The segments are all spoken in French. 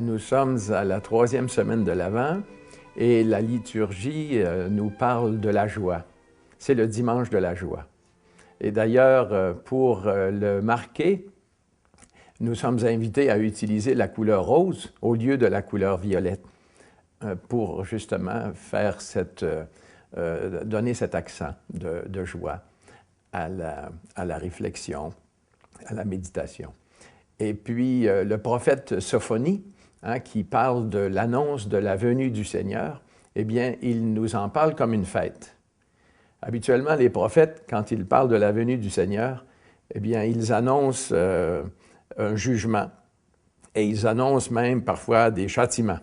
Nous sommes à la 3e semaine de l'Avent et la liturgie nous parle de la joie. C'est le dimanche de la joie. Et d'ailleurs, pour le marquer, nous sommes invités à utiliser la couleur rose au lieu de la couleur violette pour justement faire donner cet accent de joie à la réflexion, à la méditation. Et puis, le prophète Sophonie, qui parle de l'annonce de la venue du Seigneur, eh bien, il nous en parle comme une fête. Habituellement, les prophètes, quand ils parlent de la venue du Seigneur, eh bien, ils annoncent un jugement et ils annoncent même parfois des châtiments.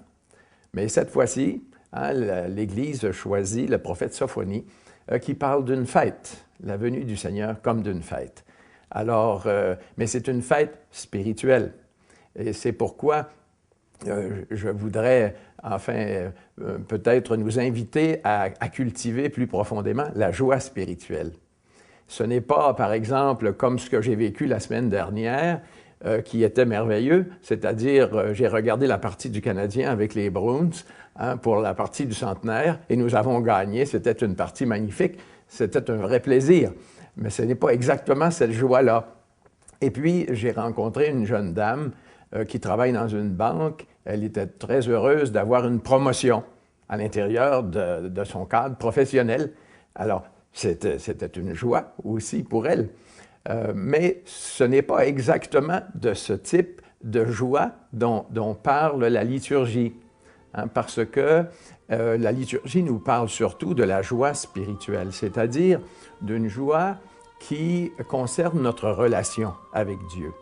Mais cette fois-ci, l'Église choisit le prophète Sophonie qui parle d'une fête, la venue du Seigneur comme d'une fête. Alors, mais c'est une fête spirituelle. Et c'est pourquoi je voudrais, enfin, peut-être nous inviter à cultiver plus profondément la joie spirituelle. Ce n'est pas, par exemple, comme ce que j'ai vécu la semaine dernière, qui était merveilleux, c'est-à-dire j'ai regardé la partie du Canadien avec les Bruins pour la partie du centenaire et nous avons gagné. C'était une partie magnifique, c'était un vrai plaisir. Mais ce n'est pas exactement cette joie-là. Et puis, j'ai rencontré une jeune dame qui travaille dans une banque. Elle était très heureuse d'avoir une promotion à l'intérieur de son cadre professionnel. Alors, c'était une joie aussi pour elle. Mais ce n'est pas exactement de ce type de joie dont parle la liturgie. Parce que la liturgie nous parle surtout de la joie spirituelle, c'est-à-dire d'une joie qui concerne notre relation avec Dieu,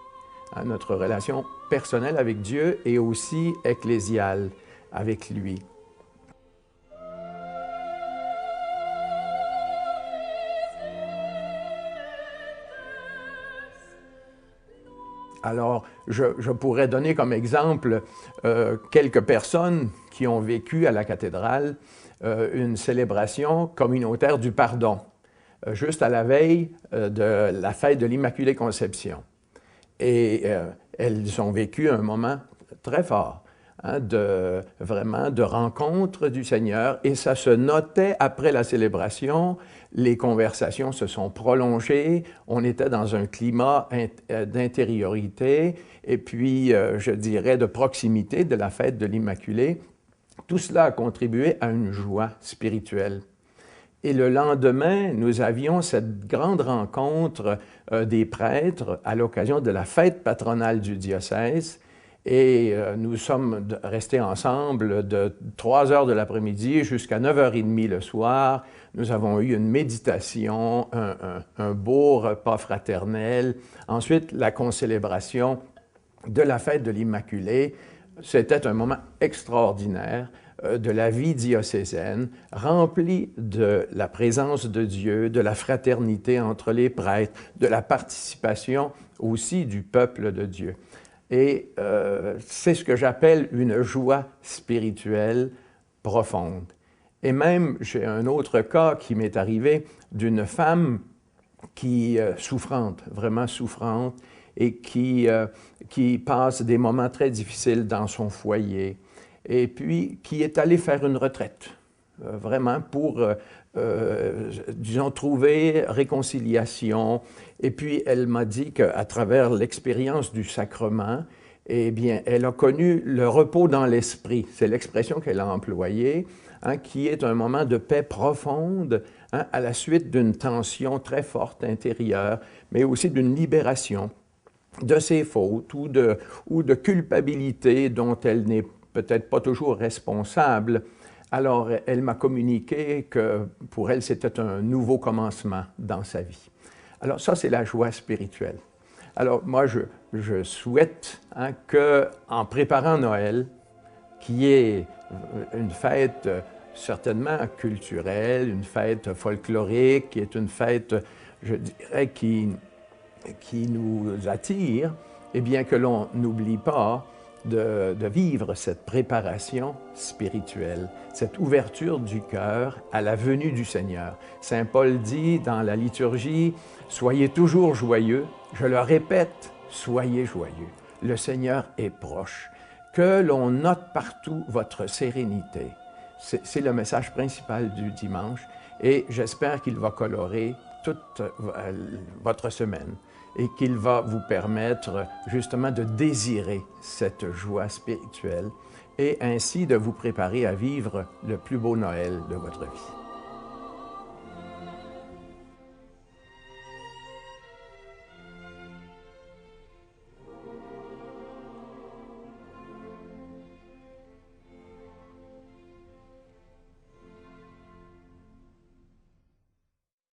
notre relation personnelle avec Dieu et aussi ecclésiale avec lui. Alors, je pourrais donner comme exemple quelques personnes qui ont vécu à la cathédrale une célébration communautaire du pardon, juste à la veille de la fête de l'Immaculée Conception. Et elles ont vécu un moment très fort, vraiment de rencontre du Seigneur, et ça se notait après la célébration. Les conversations se sont prolongées, on était dans un climat d'intériorité et puis, je dirais, de proximité de la fête de l'Immaculée. Tout cela a contribué à une joie spirituelle. Et le lendemain, nous avions cette grande rencontre des prêtres à l'occasion de la fête patronale du diocèse. Et nous sommes restés ensemble de 3 heures de l'après-midi jusqu'à 9h30 le soir. Nous avons eu une méditation, un beau repas fraternel. Ensuite, la concélébration de la fête de l'Immaculée. C'était un moment extraordinaire de la vie diocésaine, rempli de la présence de Dieu, de la fraternité entre les prêtres, de la participation aussi du peuple de Dieu. Et c'est ce que j'appelle une joie spirituelle profonde. Et même, j'ai un autre cas qui m'est arrivé d'une femme qui souffrante, vraiment souffrante, et qui passe des moments très difficiles dans son foyer, et puis qui est allée faire une retraite, vraiment pour, disons, trouver réconciliation. Et puis, elle m'a dit qu'à travers l'expérience du sacrement, eh bien, elle a connu le repos dans l'esprit. C'est l'expression qu'elle a employée, qui est un moment de paix profonde, à la suite d'une tension très forte intérieure, mais aussi d'une libération de ses fautes ou de culpabilité dont elle n'est peut-être pas toujours responsable. Alors, elle m'a communiqué que pour elle, c'était un nouveau commencement dans sa vie. Alors, ça, c'est la joie spirituelle. Alors, moi, je souhaite qu'en préparant Noël, qui est une fête certainement culturelle, une fête folklorique, qui est une fête, je dirais, qui nous attire, eh bien que l'on n'oublie pas de vivre cette préparation spirituelle, cette ouverture du cœur à la venue du Seigneur. Saint Paul dit dans la liturgie, « Soyez toujours joyeux ». Je le répète, « Soyez joyeux ». Le Seigneur est proche. que l'on note partout votre sérénité. C'est le message principal du dimanche et j'espère qu'il va colorer toute votre semaine et qu'il va vous permettre justement de désirer cette joie spirituelle et ainsi de vous préparer à vivre le plus beau Noël de votre vie.